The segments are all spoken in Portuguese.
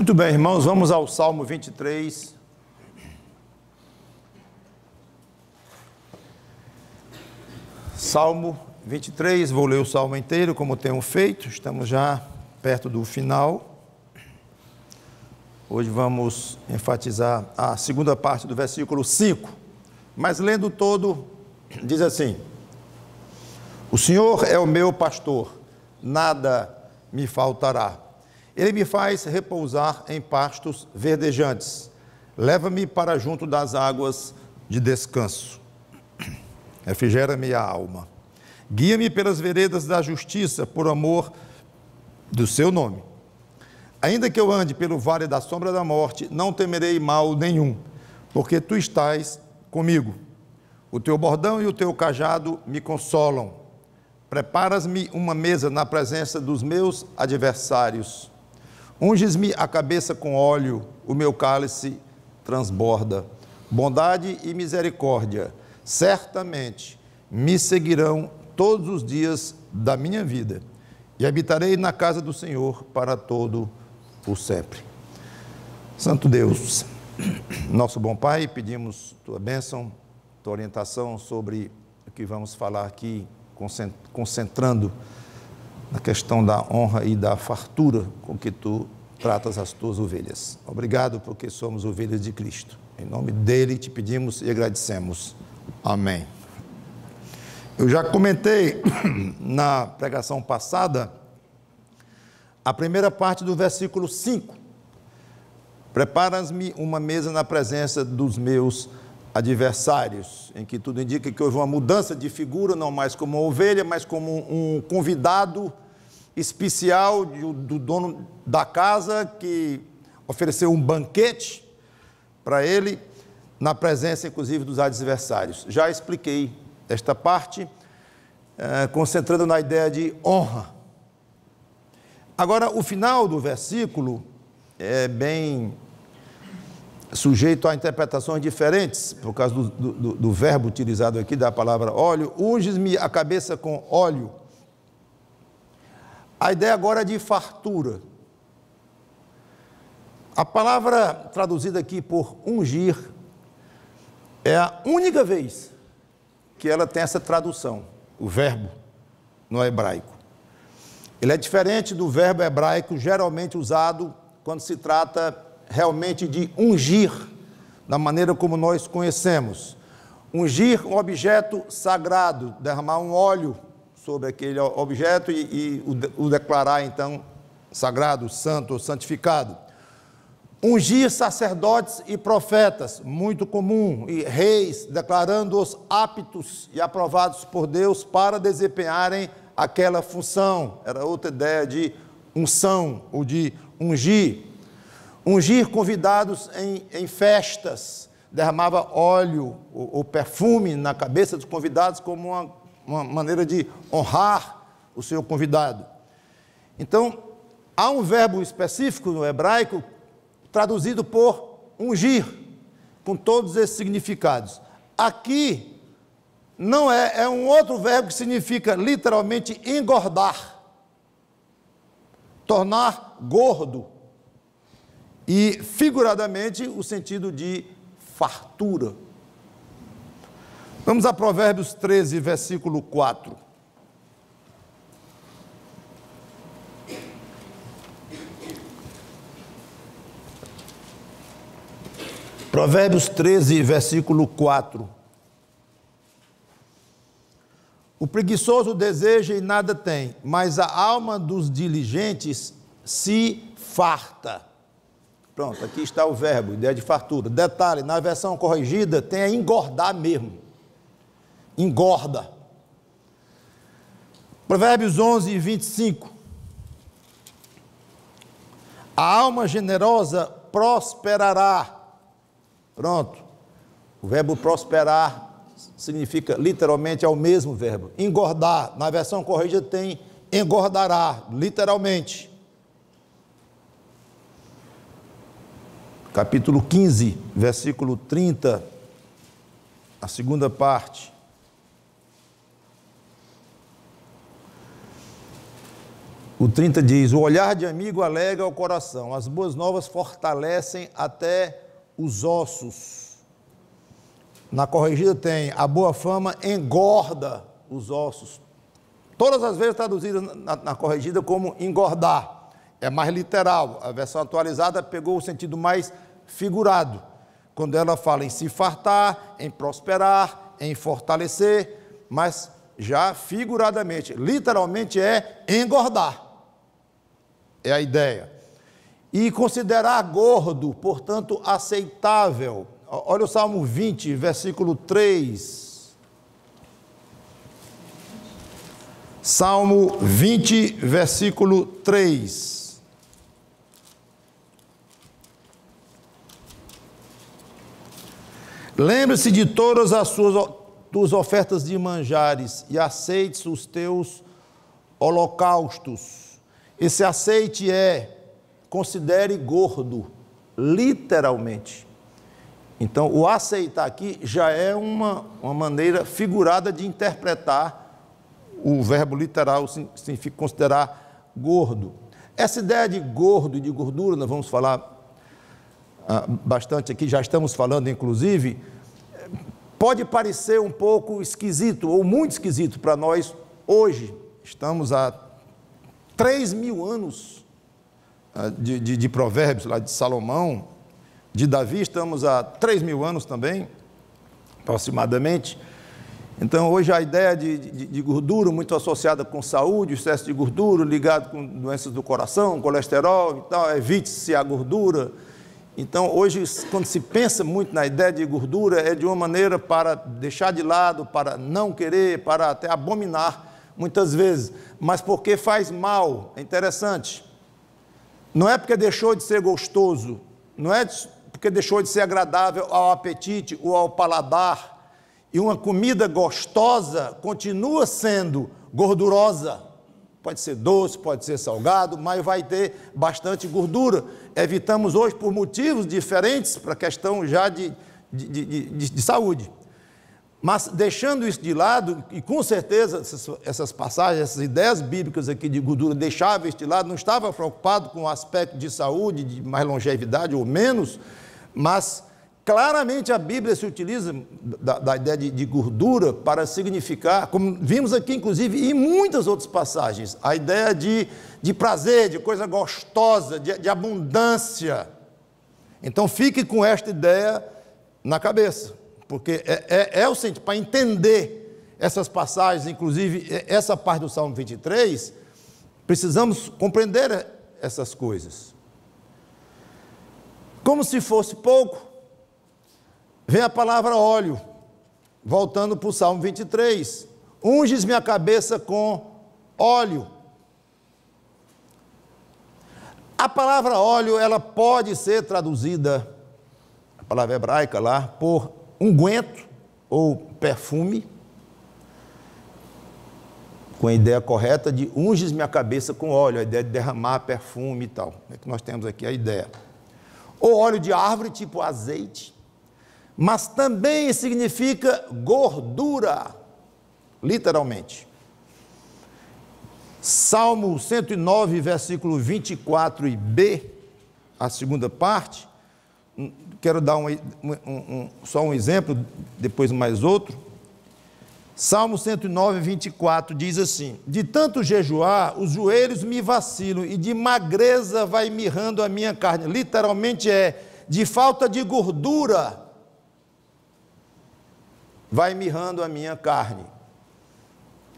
Muito bem, irmãos, vamos ao Salmo 23. Salmo 23, vou ler o Salmo inteiro, como tenho feito, estamos já perto do final. Hoje vamos enfatizar a segunda parte do versículo 5, mas lendo todo, diz assim: O Senhor é o meu pastor, nada me faltará. Ele me faz repousar em pastos verdejantes, leva-me para junto das águas de descanso, refrigera-me a alma, guia-me pelas veredas da justiça, por amor do seu nome. Ainda que eu ande pelo vale da sombra da morte, não temerei mal nenhum, porque tu estás comigo. O teu bordão e o teu cajado me consolam. Preparas-me uma mesa na presença dos meus adversários. Unges-me a cabeça com óleo, o meu cálice transborda. Bondade e misericórdia certamente me seguirão todos os dias da minha vida, e habitarei na casa do Senhor para todo o sempre. Santo Deus, nosso bom Pai, pedimos tua bênção, tua orientação sobre o que vamos falar aqui, concentrando na questão da honra e da fartura com que tu tratas as tuas ovelhas. Obrigado porque somos ovelhas de Cristo. Em nome dele te pedimos e agradecemos. Amém. Eu já comentei na pregação passada a primeira parte do versículo 5. Preparas-me uma mesa na presença dos meus adversários, em que tudo indica que houve uma mudança de figura, não mais como uma ovelha, mas como um convidado especial do dono da casa, que ofereceu um banquete para ele, na presença inclusive dos adversários. Já expliquei esta parte, concentrando na ideia de honra. Agora, o final do versículo é bem sujeito a interpretações diferentes, por causa do verbo utilizado aqui, da palavra óleo. Unges-me a cabeça com óleo. A ideia agora é de fartura. A palavra traduzida aqui por ungir é a única vez que ela tem essa tradução, o verbo no hebraico. Ele é diferente do verbo hebraico geralmente usado quando se trata realmente de ungir, da maneira como nós conhecemos. Ungir um objeto sagrado, derramar um óleo sobre aquele objeto e o declarar, então, sagrado, santo ou santificado. Ungir sacerdotes e profetas, muito comum, e reis, declarando-os aptos e aprovados por Deus para desempenharem aquela função. Era outra ideia de unção, ou de ungir. Ungir convidados em festas, derramava óleo ou perfume na cabeça dos convidados como uma maneira de honrar o seu convidado. Então, há um verbo específico no hebraico traduzido por ungir, com todos esses significados. Aqui, não é um outro verbo que significa literalmente engordar, tornar gordo, e figuradamente o sentido de fartura. Vamos a Provérbios 13, versículo 4. Provérbios 13, versículo 4. O preguiçoso deseja e nada tem, mas a alma dos diligentes se farta. Pronto, aqui está o verbo, ideia de fartura. Detalhe, na versão corrigida tem a engordar mesmo. Engorda. Provérbios 11, 25. A alma generosa prosperará. Pronto. O verbo prosperar significa, literalmente, é o mesmo verbo. Engordar. Na versão corrigida tem engordará, literalmente. Capítulo 15, versículo 30, a segunda parte. O 30 diz: o olhar de amigo alegra o coração, as boas novas fortalecem até os ossos. Na corrigida tem: a boa fama engorda os ossos. Todas as vezes traduzida na corrigida como engordar. É mais literal. A versão atualizada pegou o sentido mais figurado, quando ela fala em se fartar, em prosperar, em fortalecer, mas já figuradamente, literalmente é engordar. É a ideia. E considerar gordo, portanto, aceitável. Olha o Salmo 20, versículo 3. Salmo 20, versículo 3. Lembre-se de todas as tuas ofertas de manjares e aceite os teus holocaustos. Esse aceite considere gordo, literalmente. Então, o aceitar aqui já é uma maneira figurada de interpretar o verbo literal, significa considerar gordo. Essa ideia de gordo e de gordura, nós vamos falar bastante aqui, já estamos falando, inclusive, pode parecer um pouco esquisito, ou muito esquisito para nós hoje. Estamos há 3.000 anos de provérbios, lá de Salomão, de Davi, estamos há 3.000 anos também, aproximadamente. Então, hoje a ideia de gordura, muito associada com saúde, excesso de gordura, ligado com doenças do coração, colesterol e tal, evite-se a gordura. Então, hoje, quando se pensa muito na ideia de gordura, é de uma maneira para deixar de lado, para não querer, para até abominar, muitas vezes, mas porque faz mal. É interessante. Não é porque deixou de ser gostoso, não é porque deixou de ser agradável ao apetite ou ao paladar, e uma comida gostosa continua sendo gordurosa. Pode ser doce, pode ser salgado, mas vai ter bastante gordura. Evitamos hoje por motivos diferentes, para a questão já de saúde. Mas deixando isso de lado, e com certeza essas passagens, essas ideias bíblicas aqui de gordura, deixava isso de lado, não estava preocupado com o aspecto de saúde, de mais longevidade ou menos, mas claramente a Bíblia se utiliza da ideia de gordura para significar, como vimos aqui inclusive em muitas outras passagens, a ideia de prazer, de coisa gostosa, de abundância. Então fique com esta ideia na cabeça, porque é o sentido, para entender essas passagens, inclusive essa parte do Salmo 23, precisamos compreender essas coisas. Como se fosse pouco, vem a palavra óleo, voltando para o Salmo 23. Unges minha cabeça com óleo. A palavra óleo, ela pode ser traduzida, a palavra hebraica lá, por unguento ou perfume, com a ideia correta de unges minha cabeça com óleo, a ideia de derramar perfume e tal. É que nós temos aqui a ideia. Ou óleo de árvore, tipo azeite, mas também significa gordura, literalmente. Salmo 109, versículo 24 e B, a segunda parte, quero dar só um exemplo, depois mais outro. Salmo 109, 24 diz assim: de tanto jejuar, os joelhos me vacilam e de magreza vai mirrando a minha carne. Literalmente de falta de gordura vai mirrando a minha carne.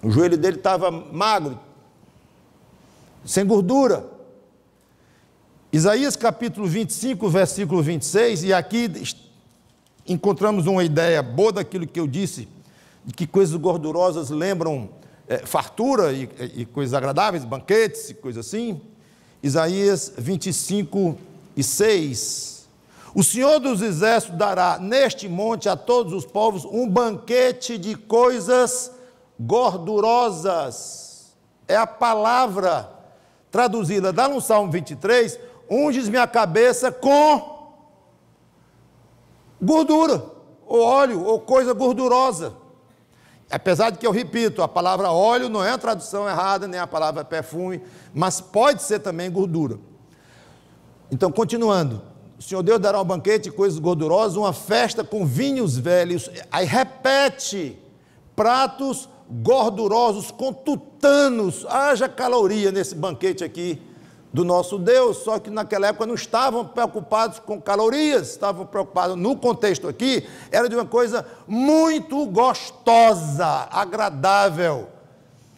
O joelho dele estava magro, sem gordura. Isaías capítulo 25, versículo 26, e aqui encontramos uma ideia boa daquilo que eu disse, de que coisas gordurosas lembram fartura e coisas agradáveis, banquetes e coisas assim. Isaías 25 e 6. O Senhor dos Exércitos dará neste monte a todos os povos um banquete de coisas gordurosas. É a palavra traduzida lá no Salmo 23, unges minha cabeça com gordura, ou óleo, ou coisa gordurosa. apesar de que eu repito, a palavra óleo não é a tradução errada, nem a palavra perfume, mas pode ser também gordura. Então, continuando, o Senhor Deus dará um banquete de coisas gordurosas, uma festa com vinhos velhos, aí repete, pratos gordurosos com tutanos, haja caloria nesse banquete aqui do nosso Deus, só que naquela época não estavam preocupados com calorias, estavam preocupados, no contexto aqui, era de uma coisa muito gostosa, agradável.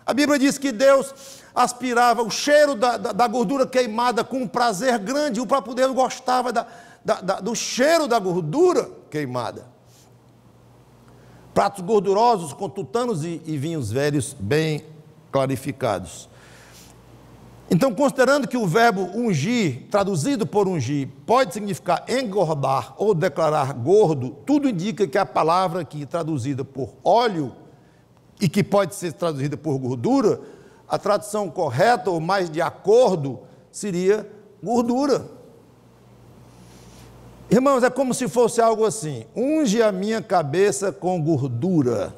A Bíblia diz que Deus aspirava o cheiro da gordura queimada com um prazer grande, o próprio Deus gostava do cheiro da gordura queimada. Pratos gordurosos com tutanos e vinhos velhos bem clarificados. Então, considerando que o verbo ungir, traduzido por ungir, pode significar engordar ou declarar gordo, tudo indica que a palavra aqui traduzida por óleo, e que pode ser traduzida por gordura, a tradução correta ou mais de acordo seria gordura. Irmãos, é como se fosse algo assim: unge a minha cabeça com gordura,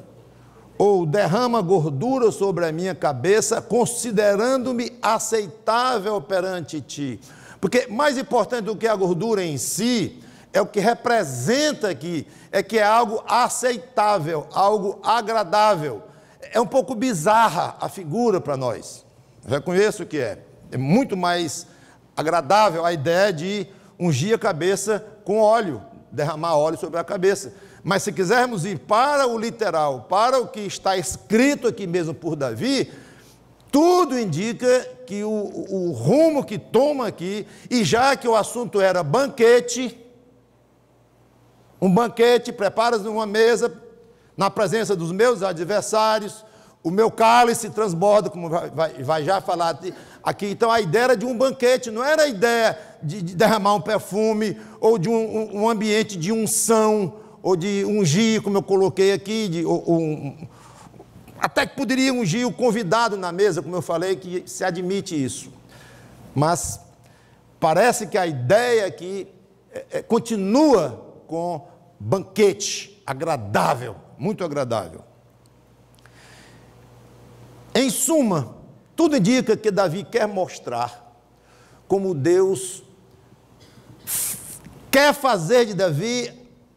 ou derrama gordura sobre a minha cabeça, considerando-me aceitável perante ti. Porque mais importante do que a gordura em si, é o que representa aqui, é que é algo aceitável, algo agradável. É um pouco bizarra a figura para nós, reconheço que é muito mais agradável a ideia de ungir a cabeça com óleo, derramar óleo sobre a cabeça. Mas se quisermos ir para o literal, para o que está escrito aqui mesmo por Davi, tudo indica que o rumo que toma aqui, e já que o assunto era banquete, um banquete, preparas uma mesa, na presença dos meus adversários, o meu cálice transborda, como vai já falar aqui. Então a ideia era de um banquete, não era a ideia de derramar um perfume, ou de um ambiente de unção, ou de ungir, como eu coloquei aqui, até que poderia ungir o convidado na mesa, como eu falei, que se admite isso. Mas parece que a ideia aqui continua com banquete, agradável, muito agradável. Em suma, tudo indica que Davi quer mostrar como Deus quer fazer de Davi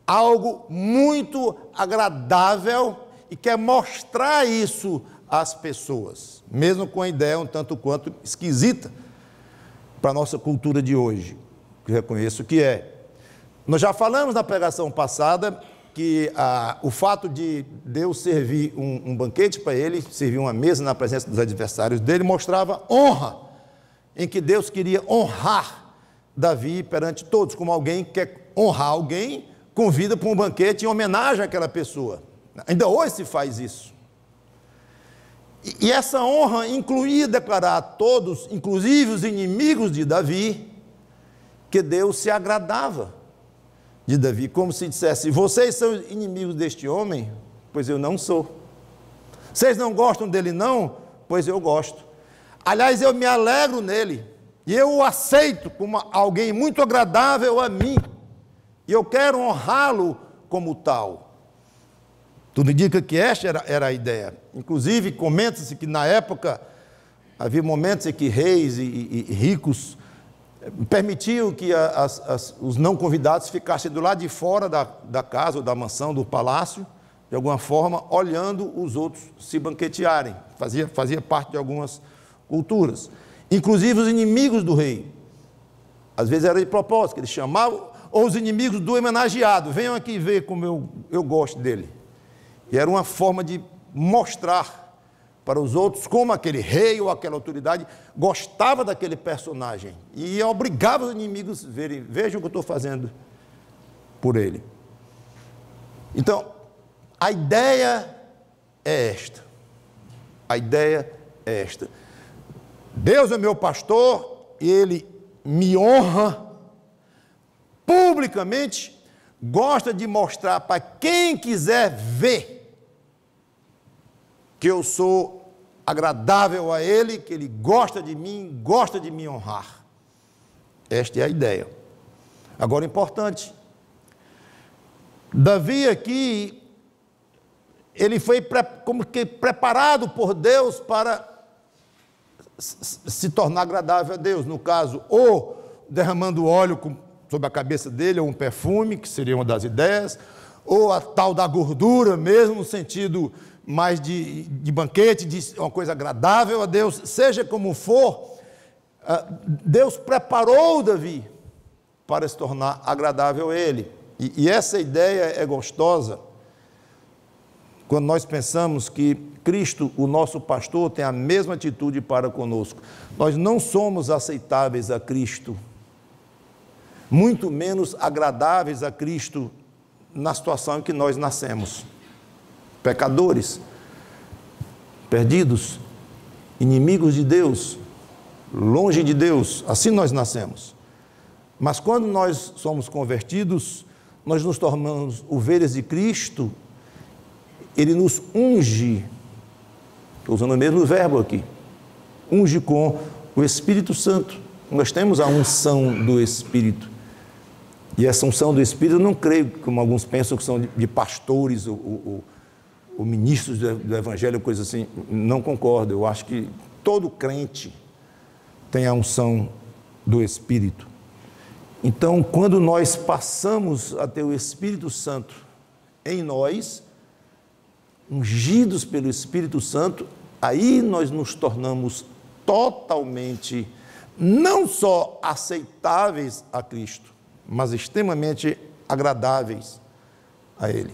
algo muito agradável e quer mostrar isso às pessoas, mesmo com a ideia um tanto quanto esquisita para a nossa cultura de hoje, que reconheço que é. Nós já falamos na pregação passada que o fato de Deus servir um banquete para ele, servir uma mesa na presença dos adversários dele, mostrava honra, em que Deus queria honrar Davi perante todos, como alguém que quer honrar alguém, convida para um banquete em homenagem àquela pessoa. Ainda hoje se faz isso. E essa honra incluía declarar a todos, inclusive os inimigos de Davi, que Deus se agradava de Davi, como se dissesse: vocês são inimigos deste homem? Pois eu não sou. Vocês não gostam dele não? Pois eu gosto. Aliás, eu me alegro nele, e eu o aceito como alguém muito agradável a mim, e eu quero honrá-lo como tal. Tudo indica que esta era a ideia. Inclusive, comenta-se que na época havia momentos em que reis e ricos permitiam que os não convidados ficassem do lado de fora da casa ou da mansão, do palácio, de alguma forma, olhando os outros se banquetearem. Fazia parte de algumas culturas. Inclusive os inimigos do rei. Às vezes era de propósito, que eles chamavam, ou os inimigos do homenageado: venham aqui ver como eu gosto dele. E era uma forma de mostrar para os outros como aquele rei ou aquela autoridade gostava daquele personagem. E obrigava os inimigos a verem: vejam o que eu estou fazendo por ele. Então, a ideia é esta. A ideia é esta. Deus é meu pastor e Ele me honra publicamente, gosta de mostrar para quem quiser ver que eu sou agradável a Ele, que Ele gosta de mim, gosta de me honrar. Esta é a ideia. Agora, importante, Davi aqui, ele foi como que preparado por Deus para se tornar agradável a Deus. No caso, ou derramando óleo sobre a cabeça dele, ou um perfume, que seria uma das ideias, ou a tal da gordura mesmo, no sentido mais de banquete, de uma coisa agradável a Deus. Seja como for, Deus preparou Davi para se tornar agradável a ele. E essa ideia é gostosa quando nós pensamos que Cristo, o nosso pastor, tem a mesma atitude para conosco. Nós não somos aceitáveis a Cristo, muito menos agradáveis a Cristo na situação em que nós nascemos. Pecadores, perdidos, inimigos de Deus, longe de Deus, assim nós nascemos. Mas quando nós somos convertidos, nós nos tornamos ovelhas de Cristo, Ele nos unge, estou usando o mesmo verbo aqui, unge com o Espírito Santo. Nós temos a unção do Espírito. E essa unção do Espírito, eu não creio, como alguns pensam, que são de pastores ou ministros do Evangelho, coisa assim. Não concordo. Eu acho que todo crente tem a unção do Espírito. Então, quando nós passamos a ter o Espírito Santo em nós, ungidos pelo Espírito Santo, aí nós nos tornamos totalmente, não só aceitáveis a Cristo, mas extremamente agradáveis a Ele.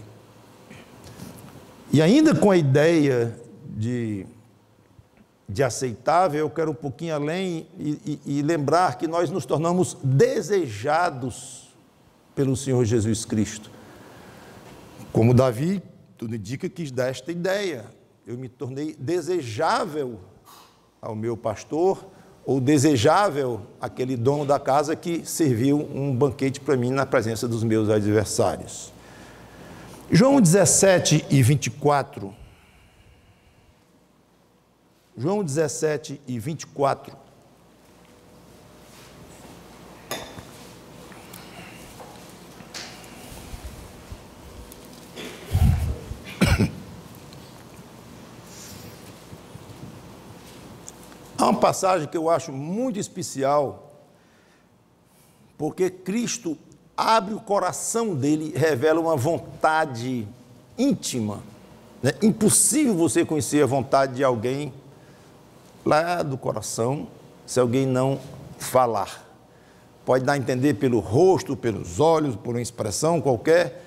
E ainda com a ideia de aceitável, eu quero um pouquinho além e lembrar que nós nos tornamos desejados pelo Senhor Jesus Cristo. Como Davi, tudo indica, quis dar esta ideia. Eu me tornei desejável ao meu pastor, ou desejável àquele dono da casa que serviu um banquete para mim na presença dos meus adversários. João 17 e 24. João 17 e 24. Há uma passagem que eu acho muito especial, porque Cristo abre o coração dele, revela uma vontade íntima. É impossível você conhecer a vontade de alguém lá do coração, se alguém não falar. Pode dar a entender pelo rosto, pelos olhos, por uma expressão qualquer.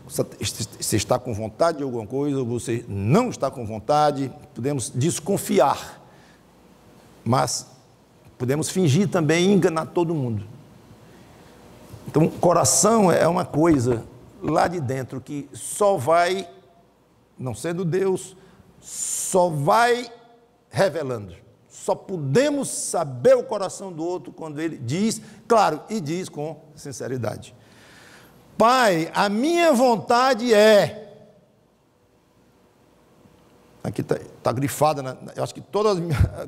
Você está com vontade de alguma coisa, ou você não está com vontade. Podemos desconfiar, mas podemos fingir também e enganar todo mundo. Então, coração é uma coisa lá de dentro que só vai, não sendo Deus, só vai revelando. Só podemos saber o coração do outro quando ele diz, claro, e diz com sinceridade: Pai, a minha vontade é... Aqui está grifada, eu acho que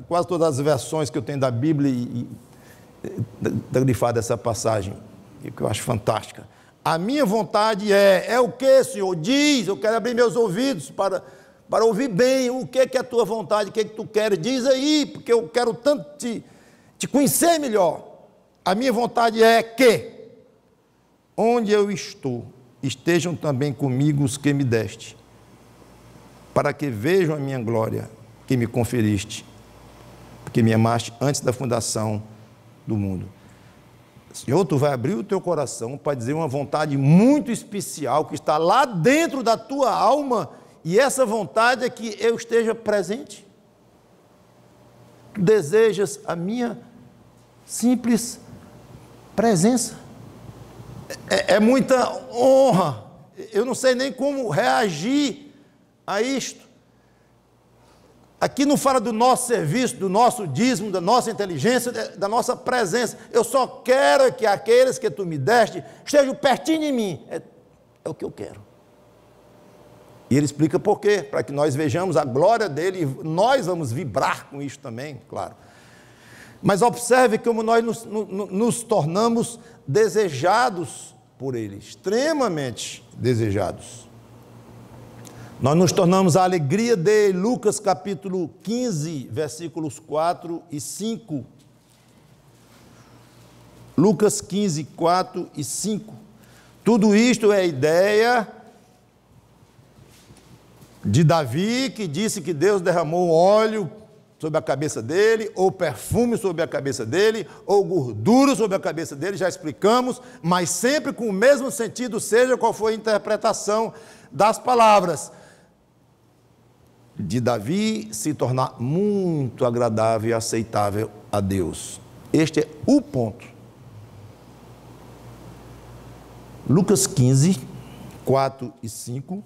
quase todas as versões que eu tenho da Bíblia está grifada essa passagem, que eu acho fantástica. A minha vontade é o que, Senhor? Diz, eu quero abrir meus ouvidos para ouvir bem o que é a tua vontade, o que é que tu queres. Diz aí, porque eu quero tanto te conhecer melhor. A minha vontade é que, onde eu estou, estejam também comigo os que me deste, para que vejam a minha glória que me conferiste, porque me amaste antes da fundação do mundo. Senhor, tu vai abrir o teu coração para dizer uma vontade muito especial que está lá dentro da tua alma, e essa vontade é que eu esteja presente. Tu desejas a minha simples presença. É muita honra. Eu não sei nem como reagir a isto. Aqui não fala do nosso serviço, do nosso dízimo, da nossa inteligência, da nossa presença. Eu só quero que aqueles que tu me deste estejam pertinho de mim. É o que eu quero. E ele explica por quê, para que nós vejamos a glória dele, e nós vamos vibrar com isso também, claro. Mas observe como nós nos tornamos desejados por ele, extremamente desejados. Nós nos tornamos a alegria dele. Lucas capítulo 15, versículos 4 e 5. Lucas 15, 4 e 5. Tudo isto é a ideia de Davi, que disse que Deus derramou óleo sobre a cabeça dele, ou perfume sobre a cabeça dele, ou gordura sobre a cabeça dele, já explicamos, mas sempre com o mesmo sentido, seja qual for a interpretação das palavras, de Davi se tornar muito agradável e aceitável a Deus. Este é o ponto. Lucas 15, 4 e 5.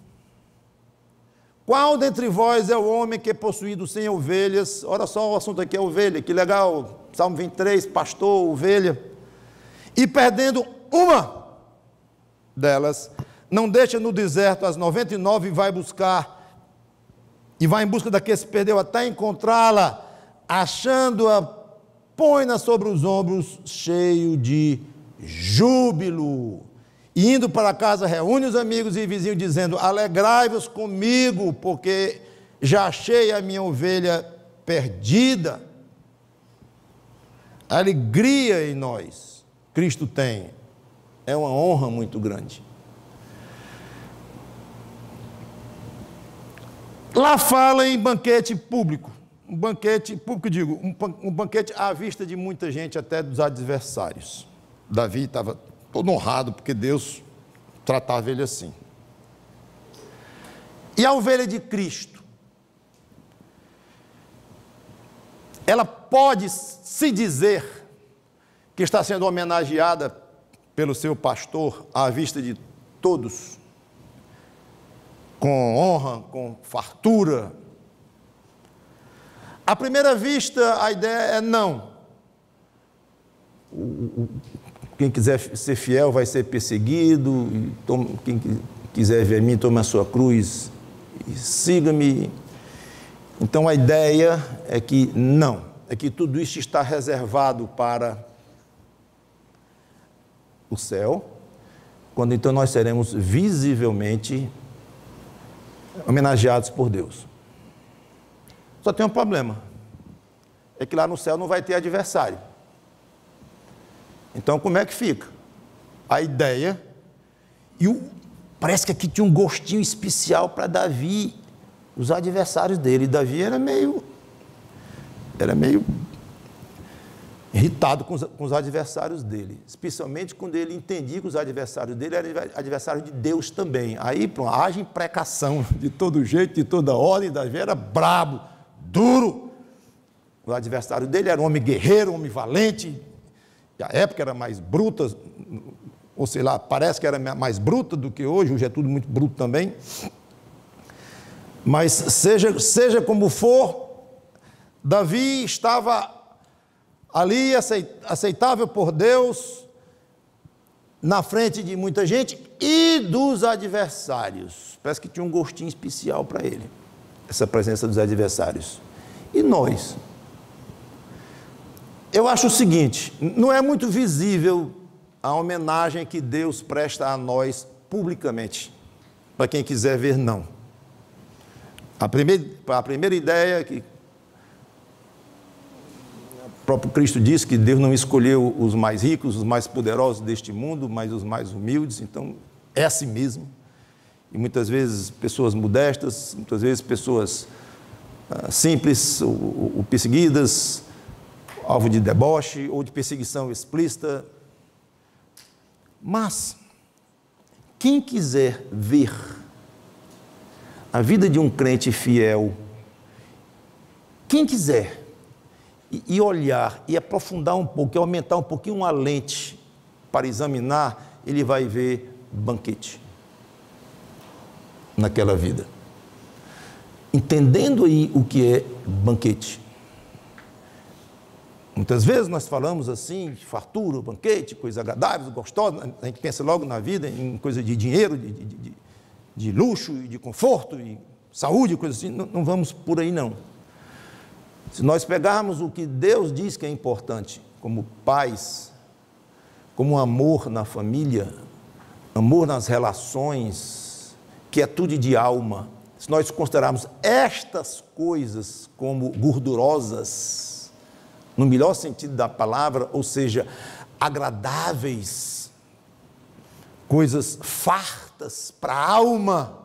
Qual dentre vós é o homem que é possuído 100 ovelhas? Olha só, o assunto aqui é ovelha, que legal. Salmo 23, pastor, ovelha. E perdendo uma delas, não deixa no deserto as 99 e vai em busca da que se perdeu até encontrá-la, achando-a, põe-na sobre os ombros, cheio de júbilo. E indo para casa, reúne os amigos e vizinhos, dizendo: alegrai-vos comigo, porque já achei a minha ovelha perdida. A alegria em nós, Cristo tem, é uma honra muito grande. Lá fala em banquete público. Um banquete público, digo, um banquete à vista de muita gente, até dos adversários. Davi estava todo honrado, porque Deus tratava ele assim. E a ovelha de Cristo, ela pode se dizer que está sendo homenageada pelo seu pastor à vista de todos, com honra, com fartura. À primeira vista, a ideia é não. Quem quiser ser fiel vai ser perseguido. Quem quiser ver a mim, tome a sua cruz e siga-me. Então a ideia é que não, é que tudo isso está reservado para o céu, quando então nós seremos visivelmente homenageados por Deus. Só tem um problema, é que lá no céu não vai ter adversário. Então, como é que fica? A ideia, parece que aqui tinha um gostinho especial para Davi, os adversários dele. Davi era meio irritado com os adversários dele, especialmente quando ele entendia que os adversários dele eram adversários de Deus também. Aí, pronto, haja imprecação de todo jeito, de toda ordem. Davi era brabo, duro. O adversário dele era um homem guerreiro, um homem valente. A época era mais bruta, ou sei lá, parece que era mais bruta do que hoje é tudo muito bruto também. Mas seja como for, Davi estava ali aceitável por Deus, na frente de muita gente e dos adversários. Parece que tinha um gostinho especial para ele, essa presença dos adversários. E nós? Eu acho o seguinte, não é muito visível a homenagem que Deus presta a nós publicamente. Para quem quiser ver, não. A primeira ideia que o próprio Cristo disse, que Deus não escolheu os mais ricos, os mais poderosos deste mundo, mas os mais humildes. Então, é assim mesmo. E muitas vezes pessoas modestas, muitas vezes pessoas simples ou perseguidas, alvo de deboche ou de perseguição explícita. Mas, quem quiser ver a vida de um crente fiel, quem quiser, e olhar, e aprofundar um pouco, e aumentar um pouquinho a lente para examinar, ele vai ver banquete naquela vida. Entendendo aí o que é banquete. Muitas vezes nós falamos assim, de fartura, banquete, coisa agradável, gostosa, a gente pensa logo na vida em coisa de dinheiro, de luxo, de conforto, e saúde, coisa assim. Não vamos por aí não. Se nós pegarmos o que Deus diz que é importante, como paz, como amor na família, amor nas relações, quietude de alma, se nós considerarmos estas coisas como gordurosas, no melhor sentido da palavra, ou seja, agradáveis, coisas fartas para a alma,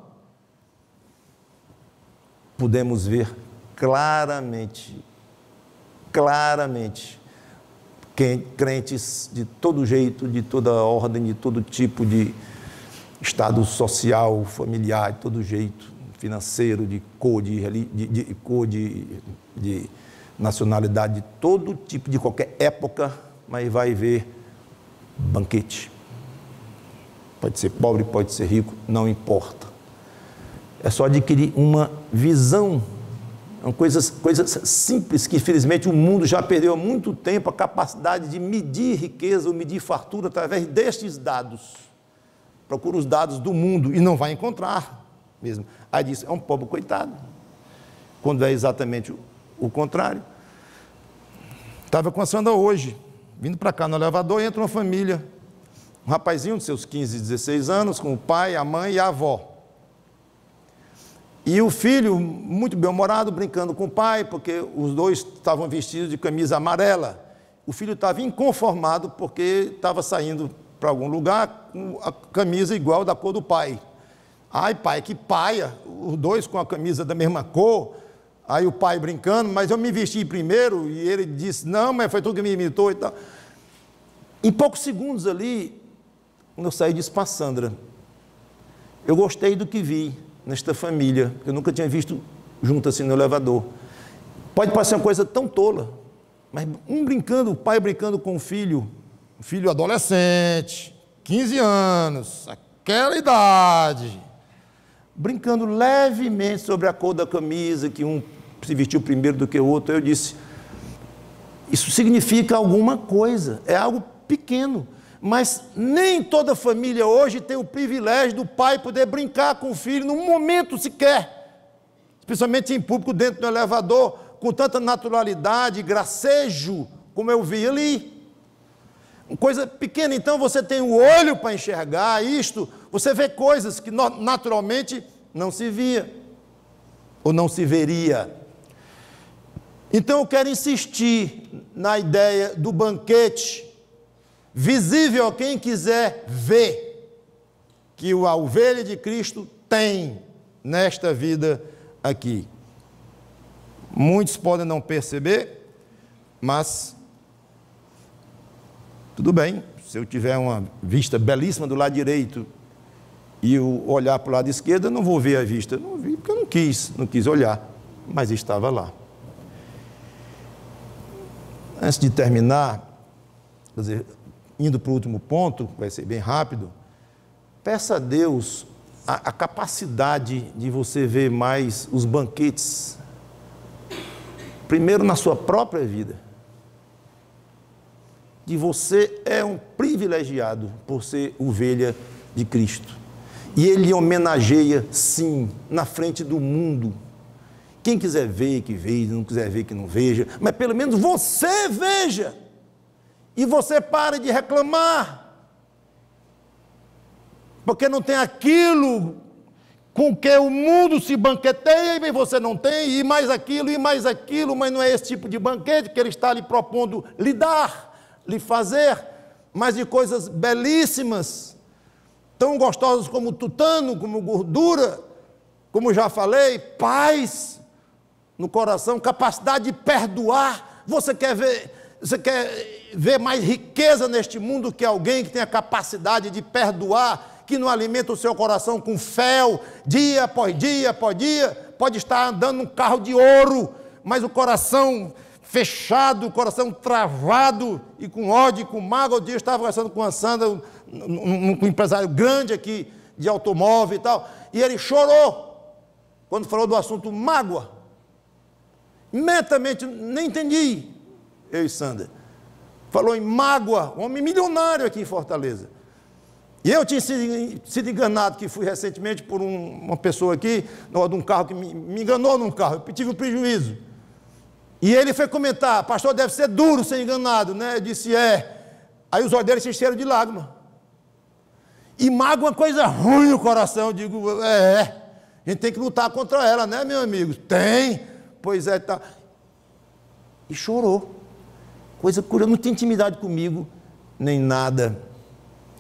podemos ver claramente, crentes de todo jeito, de toda ordem, de todo tipo de estado social, familiar, de todo jeito, financeiro, de cor, de nacionalidade, de todo tipo, de qualquer época, mas vai ver banquete. Pode ser pobre, pode ser rico, não importa. É só adquirir uma visão. São coisas simples que, infelizmente, o mundo já perdeu há muito tempo a capacidade de medir riqueza ou medir fartura através destes dados. Procura os dados do mundo e não vai encontrar mesmo. Aí diz, é um pobre coitado. Quando é exatamente o contrário. Estava com a Sandra hoje, vindo para cá no elevador, entra uma família, um rapazinho de seus 15, 16 anos, com o pai, a mãe e a avó. E o filho, muito bem-humorado, brincando com o pai, porque os dois estavam vestidos de camisa amarela. O filho estava inconformado porque estava saindo para algum lugar com a camisa igual da cor do pai. Ai, pai, que paia, os dois com a camisa da mesma cor. Aí o pai brincando, mas eu me vesti primeiro, e ele disse, não, mas foi tu que me imitou e tal. Em poucos segundos ali, quando eu saí, disse para a Sandra, eu gostei do que vi nesta família, eu nunca tinha visto junto assim no elevador. Pode parecer uma coisa tão tola, mas um brincando, o pai brincando com o filho adolescente, 15 anos, aquela idade, brincando levemente sobre a cor da camisa, que um se vestiu primeiro do que o outro. Eu disse, isso significa alguma coisa, é algo pequeno, mas nem toda família hoje tem o privilégio do pai poder brincar com o filho num momento sequer, especialmente em público, dentro do elevador, com tanta naturalidade, gracejo, como eu vi ali. Uma coisa pequena. Então você tem o olho para enxergar isto, você vê coisas que naturalmente não se via, ou não se veria. Então eu quero insistir na ideia do banquete, visível a quem quiser ver, que a ovelha de Cristo tem nesta vida aqui. Muitos podem não perceber, mas tudo bem, se eu tiver uma vista belíssima do lado direito e eu olhar para o lado esquerdo, eu não vou ver a vista. Não vi porque eu não quis olhar, mas estava lá. Antes de terminar, quer dizer, indo para o último ponto, vai ser bem rápido, peça a Deus a capacidade de você ver mais os banquetes, primeiro na sua própria vida, que você é um privilegiado por ser ovelha de Cristo, e Ele homenageia, sim, na frente do mundo. Quem quiser ver, que veja, não quiser ver, que não veja, mas pelo menos você veja, e você pare de reclamar, porque não tem aquilo com que o mundo se banqueteia, e você não tem, e mais aquilo, mas não é esse tipo de banquete que Ele está lhe propondo lhe dar, lhe fazer, mas de coisas belíssimas, tão gostosas como tutano, como gordura, como já falei, paz no coração, capacidade de perdoar. Você quer ver mais riqueza neste mundo que alguém que tem a capacidade de perdoar, que não alimenta o seu coração com fel, dia após dia após dia, pode estar andando num carro de ouro, mas o coração fechado, o coração travado e com ódio, com mágoa. Um dia eu estava conversando com a Sandra, um empresário grande aqui de automóvel e tal, e ele chorou quando falou do assunto mágoa. Imediatamente, nem entendi, eu e Sandra. Falou em mágoa, um homem milionário aqui em Fortaleza. E eu tinha sido enganado, que fui recentemente por uma pessoa aqui, de um carro que me enganou num carro, eu tive um prejuízo. E ele foi comentar, pastor, deve ser duro ser enganado, né? Eu disse, é. Aí os olhos dele se encheram de lágrimas. E mágoa é uma coisa ruim no coração, eu digo, A gente tem que lutar contra ela, né, meu amigo? Tem. Pois é, tá. E chorou. Coisa curiosa, não tinha intimidade comigo, nem nada.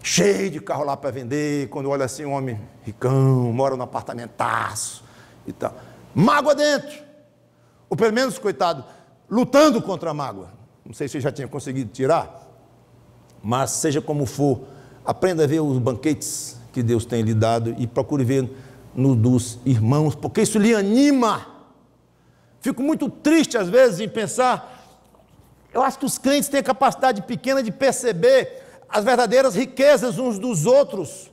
Cheio de carro lá para vender. Quando olha assim, um homem ricão, mora num apartamentaço e tal. Mágoa dentro. Ou pelo menos, coitado, lutando contra a mágoa. Não sei se você já tinha conseguido tirar, mas seja como for, aprenda a ver os banquetes que Deus tem lhe dado e procure ver no dos irmãos, porque isso lhe anima. Fico muito triste às vezes em pensar, eu acho que os crentes têm a capacidade pequena de perceber as verdadeiras riquezas uns dos outros,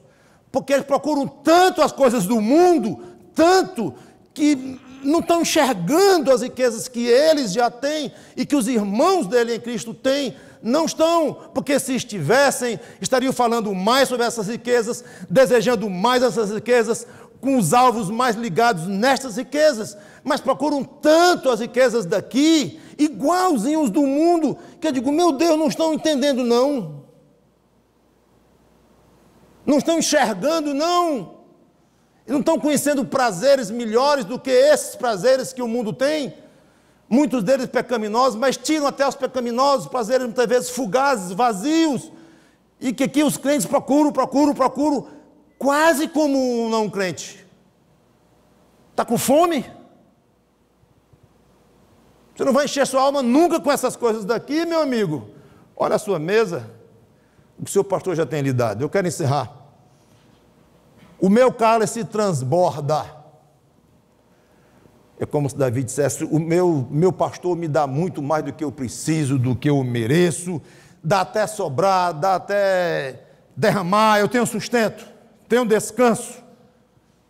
porque eles procuram tanto as coisas do mundo, tanto que não estão enxergando as riquezas que eles já têm e que os irmãos dele em Cristo têm. Não estão, porque se estivessem, estariam falando mais sobre essas riquezas, desejando mais essas riquezas, com os alvos mais ligados nestas riquezas, mas procuram tanto as riquezas daqui, igualzinhos do mundo, que eu digo, meu Deus, não estão entendendo não. Não estão enxergando não. Não estão conhecendo prazeres melhores do que esses prazeres que o mundo tem. Muitos deles pecaminosos, mas tiram até os pecaminosos prazeres muitas vezes fugazes, vazios, e que aqui os crentes procuram, quase como um não crente. Está com fome? Você não vai encher sua alma nunca com essas coisas daqui, meu amigo. Olha a sua mesa, o que o seu pastor já tem lhe dado. Eu quero encerrar. O meu cálice transborda. É como se Davi dissesse, o meu pastor me dá muito mais do que eu preciso, do que eu mereço, dá até sobrar, dá até derramar, eu tenho sustento, tenho descanso.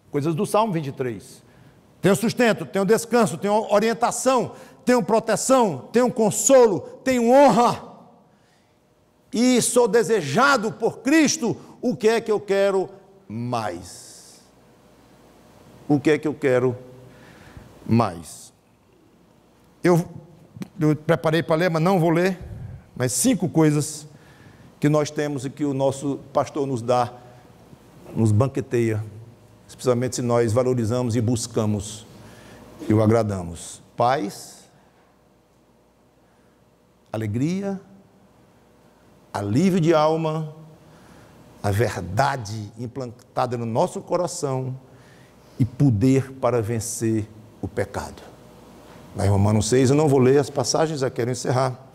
Coisas do Salmo 23. Tenho sustento, tenho descanso, tenho orientação, tenho proteção, tenho consolo, tenho honra. E sou desejado por Cristo. O que é que eu quero mais? O que é que eu quero mais? Eu preparei para ler, mas não vou ler. Mas 5 coisas que nós temos e que o nosso pastor nos dá, nos banqueteia, especialmente se nós valorizamos e buscamos e o agradamos. Paz, alegria, alívio de alma, a verdade implantada no nosso coração e poder para vencer o pecado. Lá em Romanos 6, eu não vou ler as passagens, já quero encerrar,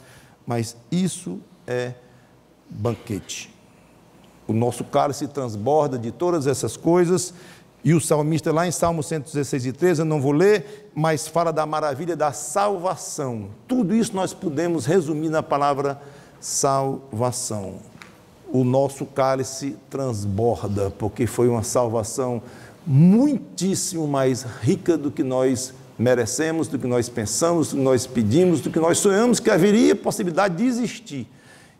mas isso é banquete. O nosso cálice transborda de todas essas coisas, e o salmista lá em Salmo 116:13, eu não vou ler, mas fala da maravilha da salvação. Tudo isso nós podemos resumir na palavra salvação. O nosso cálice transborda, porque foi uma salvação muitíssimo mais rica do que nós merecemos, do que nós pensamos, do que nós pedimos, do que nós sonhamos que haveria possibilidade de existir.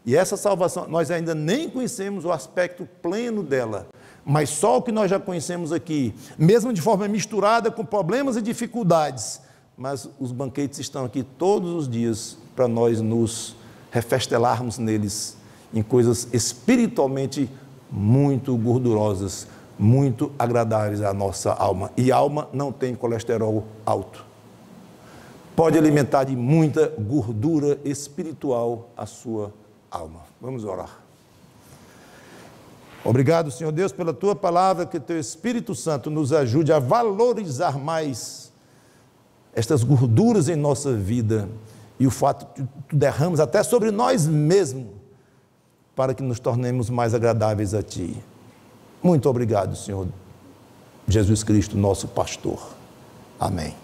E essa salvação, nós ainda nem conhecemos o aspecto pleno dela, mas só o que nós já conhecemos aqui, mesmo de forma misturada com problemas e dificuldades, mas os banquetes estão aqui todos os dias para nós nos refestelarmos neles, em coisas espiritualmente muito gordurosas, muito agradáveis à nossa alma. E alma não tem colesterol alto. Pode alimentar de muita gordura espiritual a sua alma. Vamos orar. Obrigado, Senhor Deus, pela Tua palavra, que Teu Espírito Santo nos ajude a valorizar mais estas gorduras em nossa vida e o fato que Tu derramas até sobre nós mesmos, para que nos tornemos mais agradáveis a Ti. Muito obrigado, Senhor Jesus Cristo, nosso pastor. Amém.